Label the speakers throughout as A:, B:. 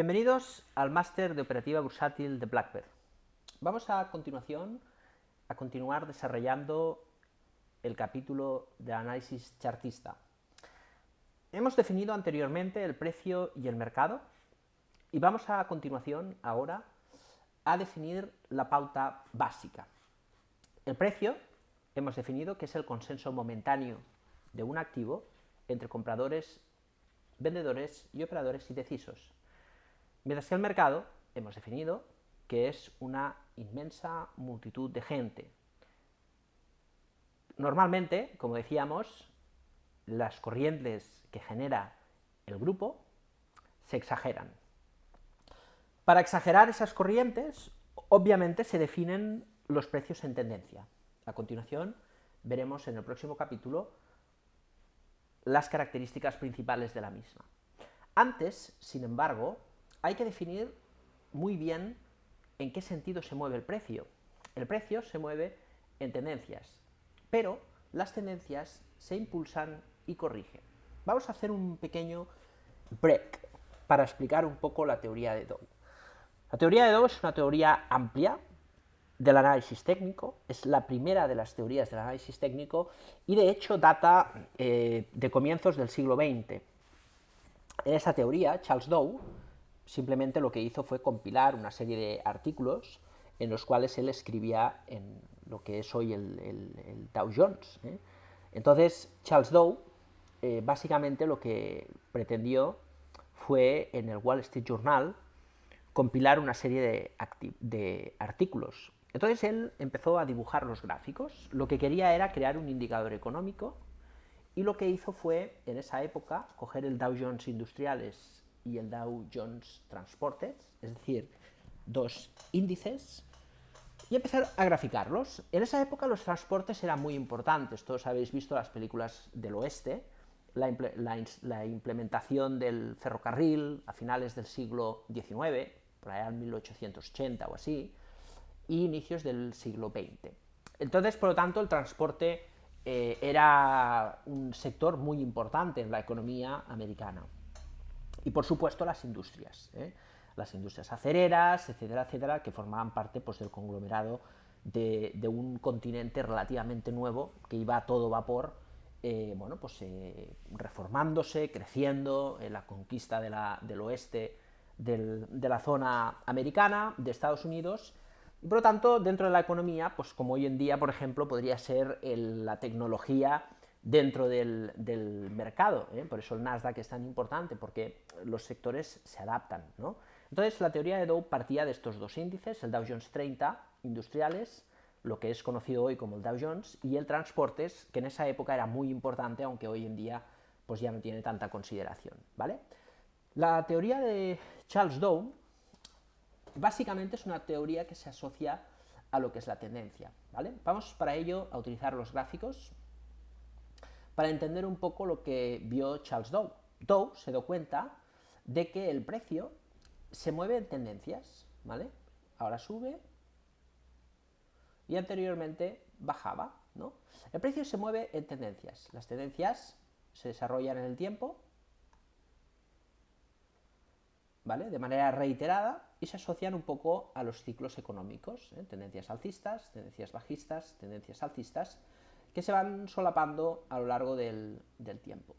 A: Bienvenidos al máster de operativa bursátil de Blackbird. Vamos a continuar desarrollando el capítulo de análisis chartista. Hemos definido anteriormente el precio y el mercado y vamos a continuación ahora a definir la pauta básica. El precio hemos definido que es el consenso momentáneo de un activo entre compradores, vendedores y operadores indecisos. Mientras que el mercado hemos definido que es una inmensa multitud de gente. Normalmente, como decíamos, las corrientes que genera el grupo se exageran. Para exagerar esas corrientes, obviamente se definen los precios en tendencia. A continuación, veremos en el próximo capítulo las características principales de la misma. Antes, sin embargo, hay que definir muy bien en qué sentido se mueve el precio. El precio se mueve en tendencias, pero las tendencias se impulsan y corrigen. Vamos a hacer un pequeño break para explicar un poco la teoría de Dow. La teoría de Dow es una teoría amplia del análisis técnico, es la primera de las teorías del análisis técnico y de hecho data de comienzos del siglo XX. En esa teoría, Charles Dow simplemente lo que hizo fue compilar una serie de artículos en los cuales él escribía en lo que es hoy el Dow Jones. Entonces, Charles Dow básicamente lo que pretendió fue en el Wall Street Journal compilar una serie de artículos. Entonces él empezó a dibujar los gráficos. Lo que quería era crear un indicador económico y lo que hizo fue, en esa época, coger el Dow Jones Industriales y el Dow Jones Transportes, es decir, dos índices, y empezar a graficarlos. En esa época los transportes eran muy importantes, todos habéis visto las películas del oeste, la implementación del ferrocarril a finales del siglo XIX, por allá en 1880 o así, y inicios del siglo XX. Entonces, por lo tanto, el transporte era un sector muy importante en la economía americana. Y por supuesto las industrias acereras, etcétera, etcétera, que formaban parte pues, del conglomerado de un continente relativamente nuevo que iba a todo vapor, reformándose, creciendo, la conquista del oeste de la zona americana, de Estados Unidos, y por lo tanto, dentro de la economía, pues como hoy en día, por ejemplo, podría ser la tecnología dentro del mercado. Por eso el Nasdaq es tan importante, porque los sectores se adaptan, ¿no? Entonces, la teoría de Dow partía de estos dos índices, el Dow Jones 30 industriales, lo que es conocido hoy como el Dow Jones, y el transportes, que en esa época era muy importante, aunque hoy en día pues ya no tiene tanta consideración, ¿vale? La teoría de Charles Dow básicamente es una teoría que se asocia a lo que es la tendencia, ¿vale? Vamos para ello a utilizar los gráficos para entender un poco lo que vio Charles Dow. Dow se dio cuenta de que el precio se mueve en tendencias, ¿vale? Ahora sube y anteriormente bajaba, ¿no? El precio se mueve en tendencias. Las tendencias se desarrollan en el tiempo, ¿vale? De manera reiterada y se asocian un poco a los ciclos económicos, tendencias alcistas, tendencias bajistas, tendencias alcistas, que se van solapando a lo largo del tiempo.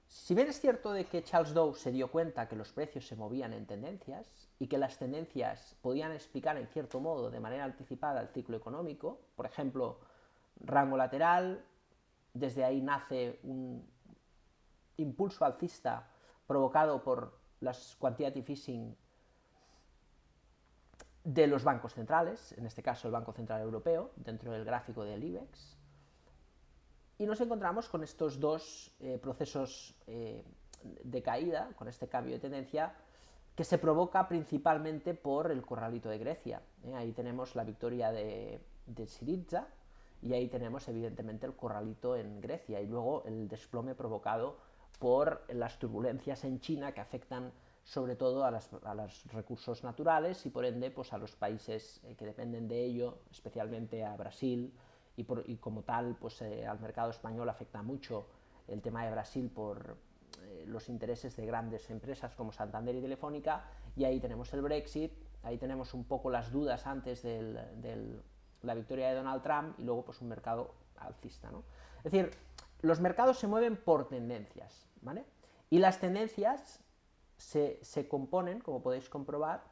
A: Si bien es cierto de que Charles Dow se dio cuenta que los precios se movían en tendencias y que las tendencias podían explicar en cierto modo de manera anticipada el ciclo económico, por ejemplo, rango lateral, desde ahí nace un impulso alcista provocado por las quantitative easing de los bancos centrales, en este caso el Banco Central Europeo, dentro del gráfico del IBEX, y nos encontramos con estos dos procesos de caída, con este cambio de tendencia, que se provoca principalmente por el corralito de Grecia. Ahí tenemos la victoria de Syriza y ahí tenemos evidentemente el corralito en Grecia y luego el desplome provocado por las turbulencias en China que afectan sobre todo a los recursos naturales y por ende pues, a los países que dependen de ello, especialmente a Brasil, y como tal pues, al mercado español afecta mucho el tema de Brasil por los intereses de grandes empresas como Santander y Telefónica, y ahí tenemos el Brexit, ahí tenemos un poco las dudas antes de la victoria de Donald Trump, y luego pues un mercado alcista, ¿no? Es decir, los mercados se mueven por tendencias, ¿vale? Y las tendencias se componen, como podéis comprobar,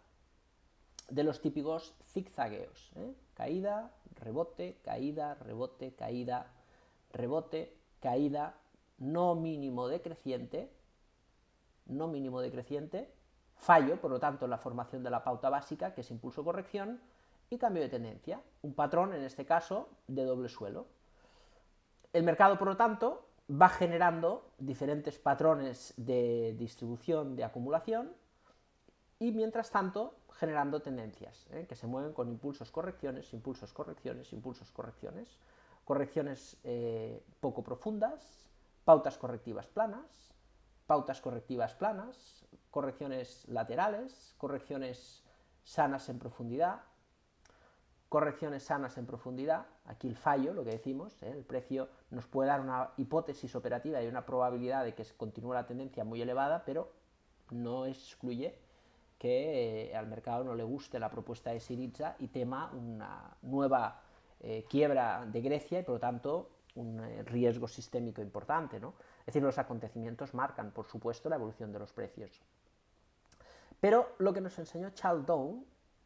A: de los típicos zigzagueos, ¿eh? Caída, rebote, caída, rebote, caída, rebote, caída, no mínimo decreciente, fallo, por lo tanto, en la formación de la pauta básica, que es impulso-corrección, y cambio de tendencia, un patrón, en este caso, de doble suelo. El mercado, por lo tanto, va generando diferentes patrones de distribución, de acumulación, y mientras tanto generando tendencias, que se mueven con impulsos, correcciones, impulsos, correcciones, impulsos, correcciones, correcciones poco profundas, pautas correctivas planas, correcciones laterales, correcciones sanas en profundidad, correcciones sanas en profundidad. Aquí el fallo, lo que decimos, el precio nos puede dar una hipótesis operativa y una probabilidad de que continúe la tendencia muy elevada, pero no excluye que al mercado no le guste la propuesta de Syriza y tema una nueva quiebra de Grecia y por lo tanto un riesgo sistémico importante, ¿no? Es decir, los acontecimientos marcan, por supuesto, la evolución de los precios. Pero lo que nos enseñó Charles Dow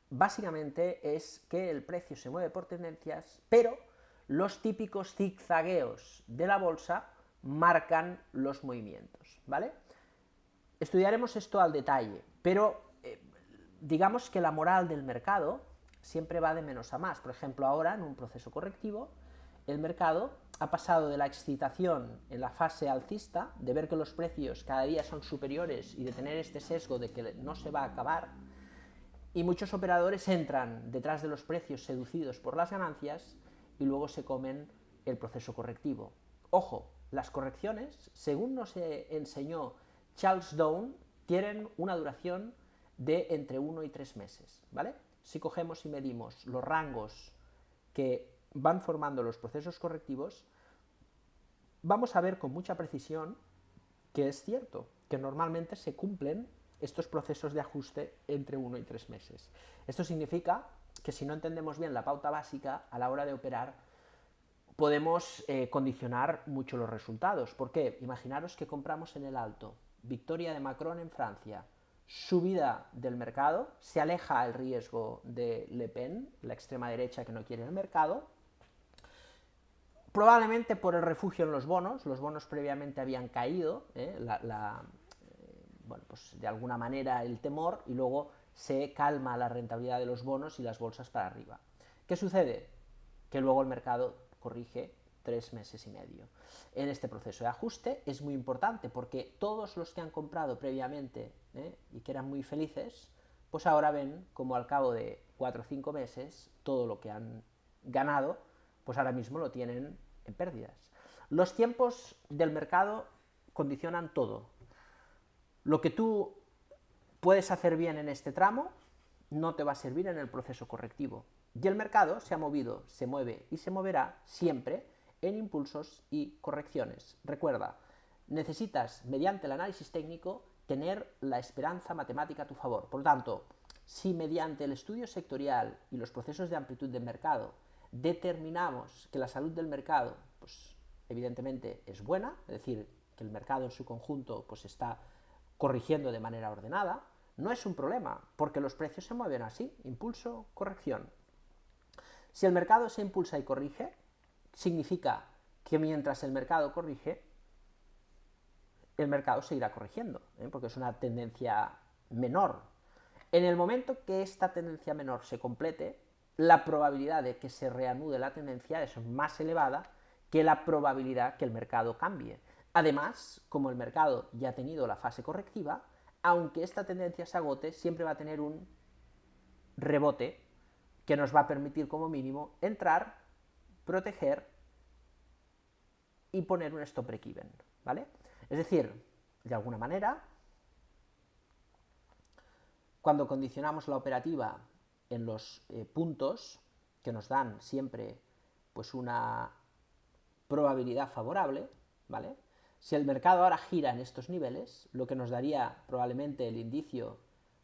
A: básicamente es que el precio se mueve por tendencias, pero los típicos zigzagueos de la bolsa marcan los movimientos, ¿vale? Estudiaremos esto al detalle, pero digamos que la moral del mercado siempre va de menos a más. Por ejemplo, ahora, en un proceso correctivo, el mercado ha pasado de la excitación en la fase alcista, de ver que los precios cada día son superiores y de tener este sesgo de que no se va a acabar, y muchos operadores entran detrás de los precios seducidos por las ganancias y luego se comen el proceso correctivo. Ojo, las correcciones, según nos enseñó Charles Dow, tienen una duración de entre 1 y 3 meses, ¿vale? Si cogemos y medimos los rangos que van formando los procesos correctivos, vamos a ver con mucha precisión que es cierto, que normalmente se cumplen estos procesos de ajuste entre 1 y 3 meses. Esto significa que si no entendemos bien la pauta básica, a la hora de operar, podemos condicionar mucho los resultados. ¿Por qué? Imaginaros que compramos en el alto, victoria de Macron en Francia, subida del mercado, se aleja el riesgo de Le Pen, la extrema derecha que no quiere el mercado, probablemente por el refugio en los bonos previamente habían caído, bueno, pues de alguna manera el temor, y luego se calma la rentabilidad de los bonos y las bolsas para arriba. ¿Qué sucede? Que luego el mercado corrige 3 meses y medio. En este proceso de ajuste es muy importante porque todos los que han comprado previamente y que eran muy felices, pues ahora ven como al cabo de 4 o 5 meses todo lo que han ganado, pues ahora mismo lo tienen en pérdidas. Los tiempos del mercado condicionan todo. Lo que tú puedes hacer bien en este tramo no te va a servir en el proceso correctivo. Y el mercado se ha movido, se mueve y se moverá siempre en impulsos y correcciones. Recuerda, necesitas, mediante el análisis técnico, tener la esperanza matemática a tu favor. Por lo tanto, si mediante el estudio sectorial y los procesos de amplitud de mercado determinamos que la salud del mercado, pues evidentemente es buena, es decir, que el mercado en su conjunto pues está corrigiendo de manera ordenada, no es un problema, porque los precios se mueven así, impulso, corrección. Si el mercado se impulsa y corrige, significa que mientras el mercado corrige, el mercado seguirá corrigiendo, porque es una tendencia menor. En el momento que esta tendencia menor se complete, la probabilidad de que se reanude la tendencia es más elevada que la probabilidad que el mercado cambie. Además, como el mercado ya ha tenido la fase correctiva, aunque esta tendencia se agote, siempre va a tener un rebote que nos va a permitir como mínimo entrar, proteger y poner un stop break-even, ¿vale? Es decir, de alguna manera, cuando condicionamos la operativa en los puntos que nos dan siempre pues una probabilidad favorable, ¿vale? Si el mercado ahora gira en estos niveles, lo que nos daría probablemente el indicio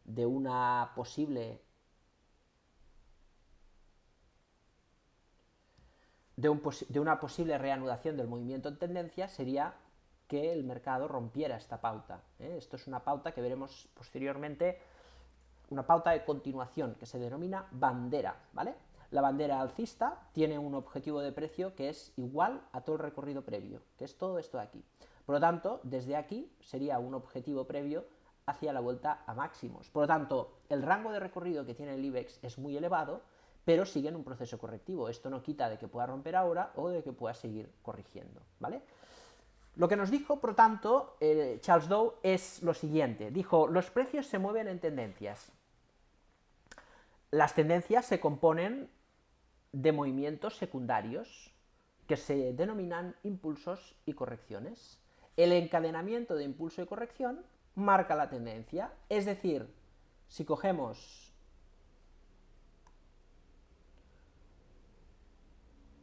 A: de una posible de una posible reanudación del movimiento en tendencia sería que el mercado rompiera esta pauta. Esto es una pauta que veremos posteriormente, una pauta de continuación que se denomina bandera, ¿vale? La bandera alcista tiene un objetivo de precio que es igual a todo el recorrido previo, que es todo esto de aquí. Por lo tanto, desde aquí sería un objetivo previo hacia la vuelta a máximos. Por lo tanto, el rango de recorrido que tiene el IBEX es muy elevado, pero sigue en un proceso correctivo. Esto no quita de que pueda romper ahora o de que pueda seguir corrigiendo, ¿vale? Lo que nos dijo, por tanto, Charles Dow es lo siguiente. Dijo, los precios se mueven en tendencias. Las tendencias se componen de movimientos secundarios que se denominan impulsos y correcciones. El encadenamiento de impulso y corrección marca la tendencia. Es decir, si cogemos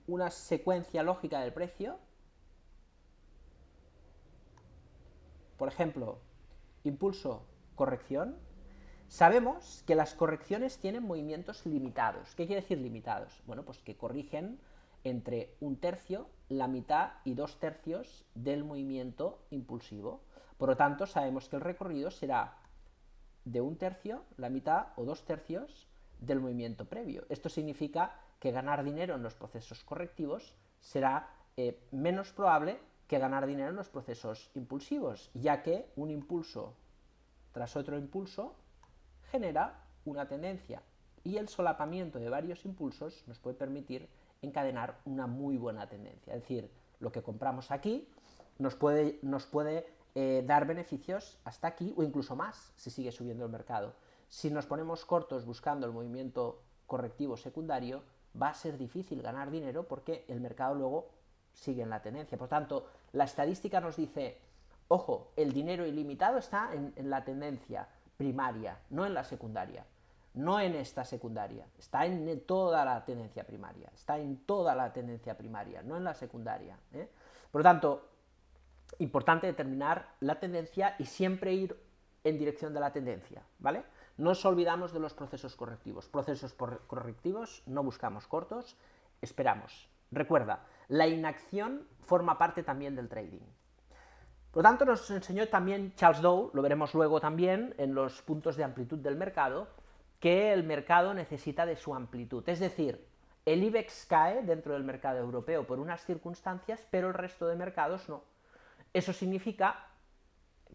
A: una secuencia lógica del precio, por ejemplo, impulso, corrección, sabemos que las correcciones tienen movimientos limitados. ¿Qué quiere decir limitados? Bueno, pues que corrigen entre 1/3, la mitad y 2/3 del movimiento impulsivo. Por lo tanto, sabemos que el recorrido será de 1/3, la mitad o 2/3 del movimiento previo. Esto significa que ganar dinero en los procesos correctivos será menos probable que ganar dinero en los procesos impulsivos, ya que un impulso tras otro impulso genera una tendencia y el solapamiento de varios impulsos nos puede permitir encadenar una muy buena tendencia. Es decir, lo que compramos aquí nos puede dar beneficios hasta aquí o incluso más si sigue subiendo el mercado. Si nos ponemos cortos buscando el movimiento correctivo secundario, va a ser difícil ganar dinero porque el mercado luego sigue en la tendencia. Por tanto, la estadística nos dice, ojo, el dinero ilimitado está en la tendencia primaria, no en la secundaria, no en esta secundaria, está en toda la tendencia primaria, está en toda la tendencia primaria, no en la secundaria. Por lo tanto, importante determinar la tendencia y siempre ir en dirección de la tendencia, ¿vale? No nos olvidamos de los procesos correctivos. Procesos correctivos, no buscamos cortos, esperamos. Recuerda, la inacción forma parte también del trading. Por lo tanto, nos enseñó también Charles Dow, lo veremos luego también en los puntos de amplitud del mercado, que el mercado necesita de su amplitud. Es decir, el IBEX cae dentro del mercado europeo por unas circunstancias, pero el resto de mercados no. Eso significa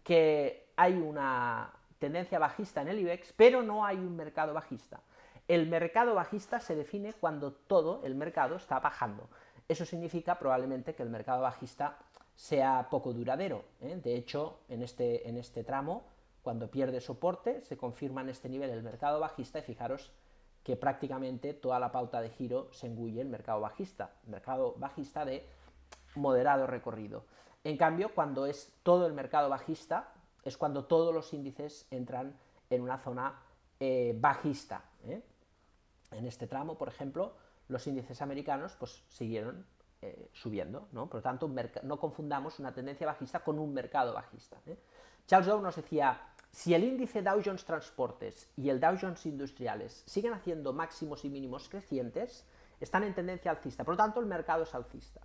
A: que hay una tendencia bajista en el IBEX, pero no hay un mercado bajista. El mercado bajista se define cuando todo el mercado está bajando. Eso significa probablemente que el mercado bajista sea poco duradero. De hecho, en este tramo, cuando pierde soporte, se confirma en este nivel el mercado bajista y fijaros que prácticamente toda la pauta de giro se engulle el mercado bajista de moderado recorrido. En cambio, cuando es todo el mercado bajista, es cuando todos los índices entran en una zona bajista. En este tramo, por ejemplo, los índices americanos pues siguieron subiendo, ¿no? Por lo tanto, no confundamos una tendencia bajista con un mercado bajista. Charles Dow nos decía, si el índice Dow Jones Transportes y el Dow Jones Industriales siguen haciendo máximos y mínimos crecientes, están en tendencia alcista, por lo tanto el mercado es alcista.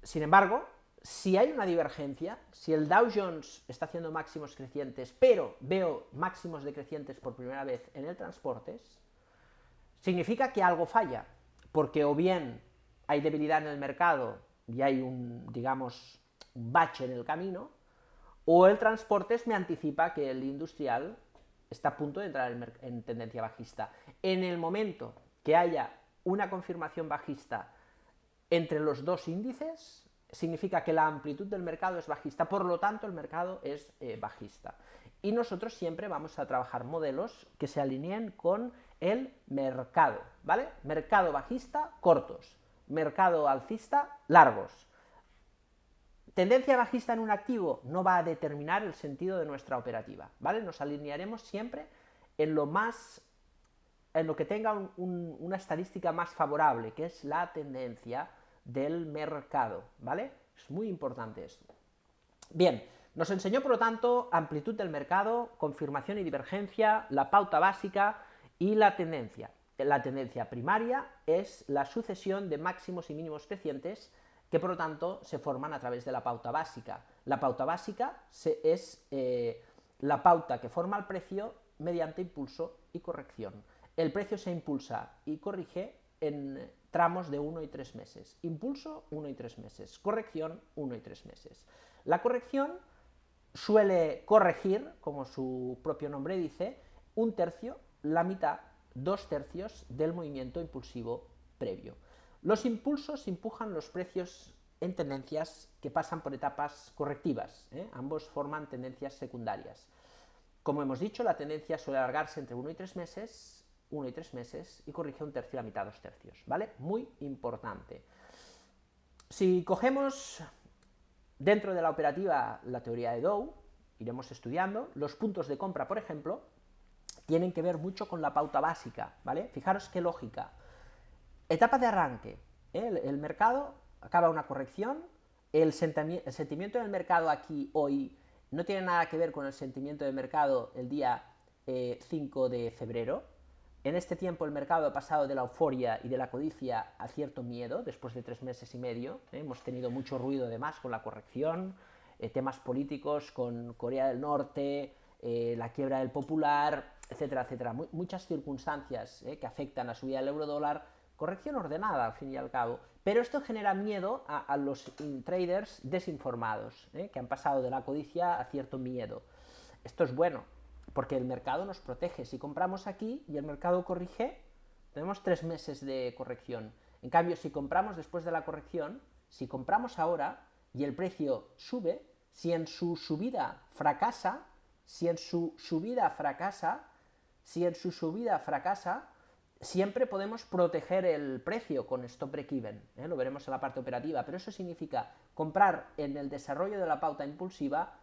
A: Sin embargo, si hay una divergencia, si el Dow Jones está haciendo máximos crecientes, pero veo máximos decrecientes por primera vez en el transportes, significa que algo falla, porque o bien hay debilidad en el mercado y hay un bache en el camino, o el transportes me anticipa que el industrial está a punto de entrar en tendencia bajista. En el momento que haya una confirmación bajista entre los dos índices, significa que la amplitud del mercado es bajista, por lo tanto el mercado es bajista. Y nosotros siempre vamos a trabajar modelos que se alineen con el mercado, ¿vale? Mercado bajista, cortos. Mercado alcista, largos. Tendencia bajista en un activo no va a determinar el sentido de nuestra operativa, ¿vale? Nos alinearemos siempre en lo que tenga una estadística más favorable, que es la tendencia del mercado, ¿vale? Es muy importante esto. Bien, nos enseñó, por lo tanto, amplitud del mercado, confirmación y divergencia, la pauta básica y la tendencia. La tendencia primaria es la sucesión de máximos y mínimos crecientes que, por lo tanto, se forman a través de la pauta básica. La pauta básica es la pauta que forma el precio mediante impulso y corrección. El precio se impulsa y corrige en tramos de 1 y 3 meses. Impulso, 1 y 3 meses. Corrección, 1 y 3 meses. La corrección suele corregir, como su propio nombre dice, un tercio, la mitad, 2/3 del movimiento impulsivo previo. Los impulsos empujan los precios en tendencias que pasan por etapas correctivas. Ambos forman tendencias secundarias. Como hemos dicho, la tendencia suele alargarse entre 1 y 3 meses, 1 y 3 meses, y corrige un tercio, la mitad, 2/3, ¿vale? Muy importante. Si cogemos dentro de la operativa la teoría de Dow, iremos estudiando, los puntos de compra, por ejemplo, tienen que ver mucho con la pauta básica, ¿vale? Fijaros qué lógica. Etapa de arranque, el mercado acaba una corrección, el sentimiento del mercado aquí hoy no tiene nada que ver con el sentimiento del mercado el día 5 de febrero. En este tiempo el mercado ha pasado de la euforia y de la codicia a cierto miedo, después de 3 meses y medio. Hemos tenido mucho ruido además con la corrección, temas políticos con Corea del Norte, la quiebra del Popular, etcétera, etcétera. Muchas circunstancias que afectan a la subida del euro-dólar, corrección ordenada al fin y al cabo, pero esto genera miedo a los traders desinformados, que han pasado de la codicia a cierto miedo. Esto es bueno, porque el mercado nos protege. Si compramos aquí y el mercado corrige, tenemos 3 meses de corrección. En cambio, si compramos después de la corrección, si compramos ahora y el precio sube, si en su subida fracasa, siempre podemos proteger el precio con stop break-even, lo veremos en la parte operativa, pero eso significa comprar en el desarrollo de la pauta impulsiva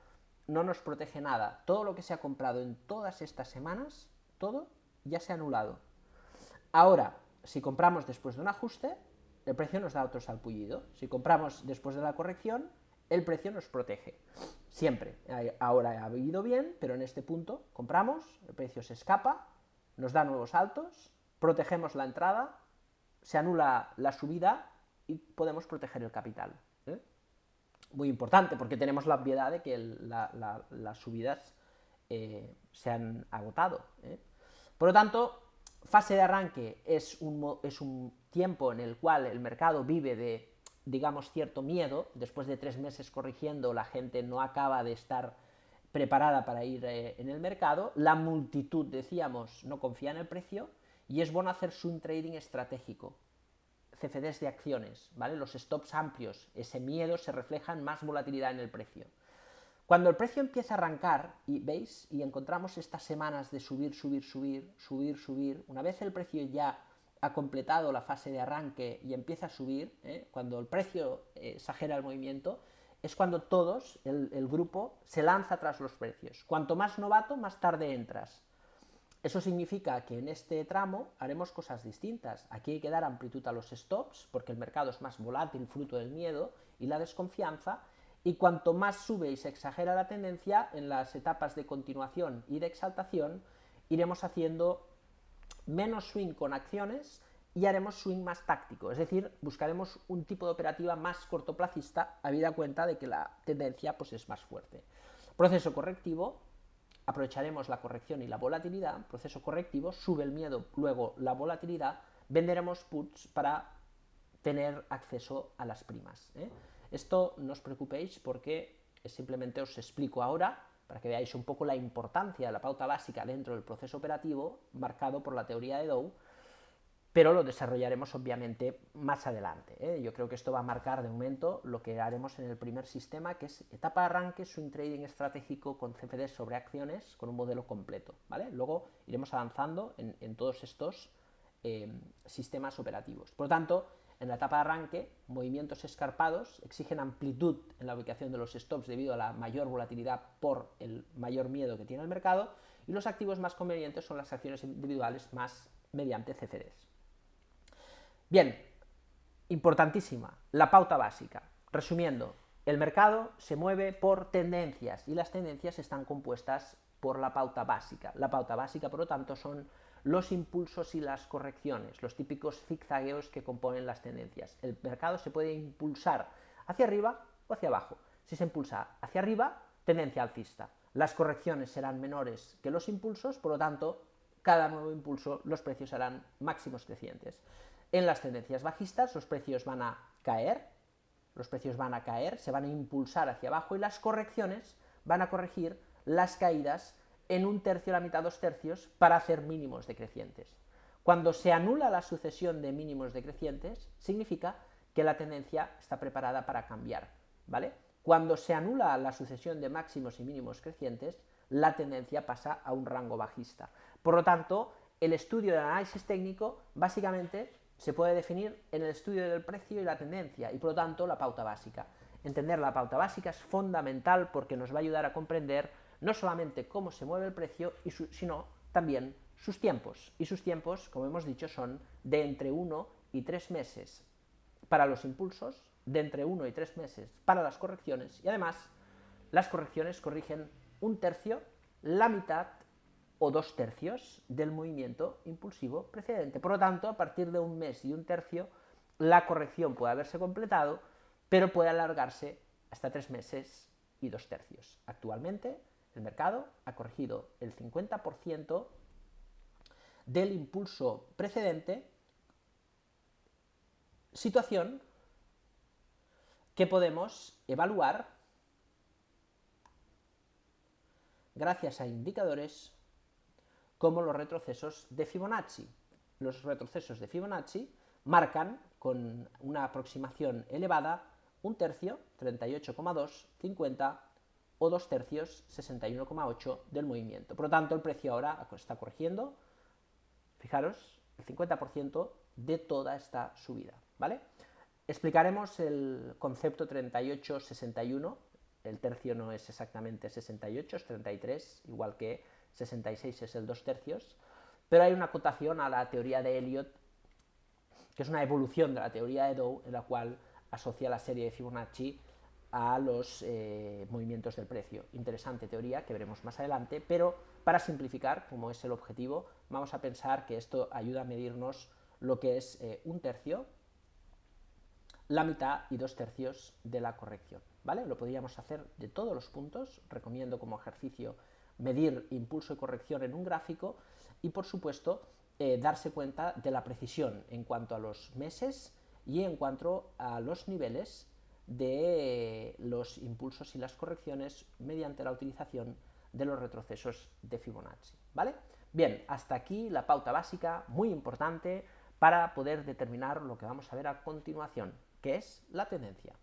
A: no nos protege nada. Todo lo que se ha comprado en todas estas semanas, todo ya se ha anulado. Ahora, si compramos después de un ajuste, el precio nos da otro salpullido. Si compramos después de la corrección, el precio nos protege. Siempre. Ahora ha ido bien, pero en este punto compramos, el precio se escapa, nos da nuevos altos, protegemos la entrada, se anula la subida y podemos proteger el capital. Muy importante, porque tenemos la obviedad de que las subidas se han agotado. Por lo tanto, fase de arranque es un tiempo en el cual el mercado vive de, digamos, cierto miedo. Después de 3 meses corrigiendo, la gente no acaba de estar preparada para ir en el mercado. La multitud, decíamos, no confía en el precio y es bueno hacer swing trading estratégico. CFDs de acciones, ¿vale? Los stops amplios, ese miedo se refleja en más volatilidad en el precio. Cuando el precio empieza a arrancar, y veis, y encontramos estas semanas de subir, una vez el precio ya ha completado la fase de arranque y empieza a subir, cuando el precio exagera el movimiento, es cuando todos, el grupo, se lanza tras los precios. Cuanto más novato, más tarde entras. Eso significa que en este tramo haremos cosas distintas. Aquí hay que dar amplitud a los stops, porque el mercado es más volátil, fruto del miedo y la desconfianza, y cuanto más sube y se exagera la tendencia, en las etapas de continuación y de exaltación, iremos haciendo menos swing con acciones y haremos swing más táctico, es decir, buscaremos un tipo de operativa más cortoplacista, habida cuenta de que la tendencia pues, es más fuerte. Proceso correctivo, aprovecharemos la corrección y la volatilidad, proceso correctivo, sube el miedo, luego la volatilidad, venderemos puts para tener acceso a las primas. Esto no os preocupéis porque simplemente os explico ahora para que veáis un poco la importancia de la pauta básica dentro del proceso operativo marcado por la teoría de Dow, pero lo desarrollaremos obviamente más adelante. Yo creo que esto va a marcar de momento lo que haremos en el primer sistema, que es etapa de arranque, swing trading estratégico con CFDs sobre acciones, con un modelo completo, ¿vale? Luego iremos avanzando en todos estos sistemas operativos. Por lo tanto, en la etapa de arranque, movimientos escarpados exigen amplitud en la ubicación de los stops debido a la mayor volatilidad por el mayor miedo que tiene el mercado, y los activos más convenientes son las acciones individuales más mediante CFDs. Bien, importantísima, la pauta básica. Resumiendo, El mercado se mueve por tendencias y las tendencias están compuestas por la pauta básica. La pauta básica, por lo tanto, son los impulsos y las correcciones, los típicos zigzagueos que componen las tendencias. El mercado se puede impulsar hacia arriba o hacia abajo. Si se impulsa hacia arriba, tendencia alcista. Las correcciones serán menores que los impulsos, por lo tanto, cada nuevo impulso los precios harán máximos crecientes. En las tendencias bajistas los precios van a caer, se van a impulsar hacia abajo y las correcciones van a corregir las caídas en un tercio, la mitad, 2/3 para hacer mínimos decrecientes. Cuando se anula la sucesión de mínimos decrecientes, significa que la tendencia está preparada para cambiar, ¿vale? Cuando se anula la sucesión de máximos y mínimos crecientes, la tendencia pasa a un rango bajista. Por lo tanto, el estudio del análisis técnico básicamente se puede definir en el estudio del precio y la tendencia, y por lo tanto la pauta básica. Entender la pauta básica es fundamental porque nos va a ayudar a comprender no solamente cómo se mueve el precio, sino también sus tiempos. Y sus tiempos, como hemos dicho, son de entre 1 y 3 meses para los impulsos, de entre 1 y 3 meses para las correcciones, y además las correcciones corrigen un tercio, la mitad o 2/3 del movimiento impulsivo precedente. Por lo tanto, a partir de un mes y un tercio, la corrección puede haberse completado, pero puede alargarse hasta 3 meses y 2/3. Actualmente, el mercado ha corregido el 50% del impulso precedente, situación que podemos evaluar gracias a indicadores como los retrocesos de Fibonacci. Los retrocesos de Fibonacci marcan con una aproximación elevada un tercio, 38,2, 50 o 2/3, 61,8 del movimiento. Por lo tanto, el precio ahora está corrigiendo, fijaros, el 50% de toda esta subida, ¿vale? Explicaremos el concepto 38-61, el tercio no es exactamente 68, es 33, igual que 66 es el 2/3, pero hay una acotación a la teoría de Elliott, que es una evolución de la teoría de Dow, en la cual asocia la serie de Fibonacci a los movimientos del precio. Interesante teoría que veremos más adelante, pero para simplificar, como es el objetivo, vamos a pensar que esto ayuda a medirnos lo que es un tercio, la mitad y 2/3 de la corrección, ¿vale? Lo podríamos hacer de todos los puntos, recomiendo como ejercicio medir impulso y corrección en un gráfico y, por supuesto, darse cuenta de la precisión en cuanto a los meses y en cuanto a los niveles de los impulsos y las correcciones mediante la utilización de los retrocesos de Fibonacci, ¿vale? Bien, hasta aquí la pauta básica, muy importante para poder determinar lo que vamos a ver a continuación, que es la tendencia.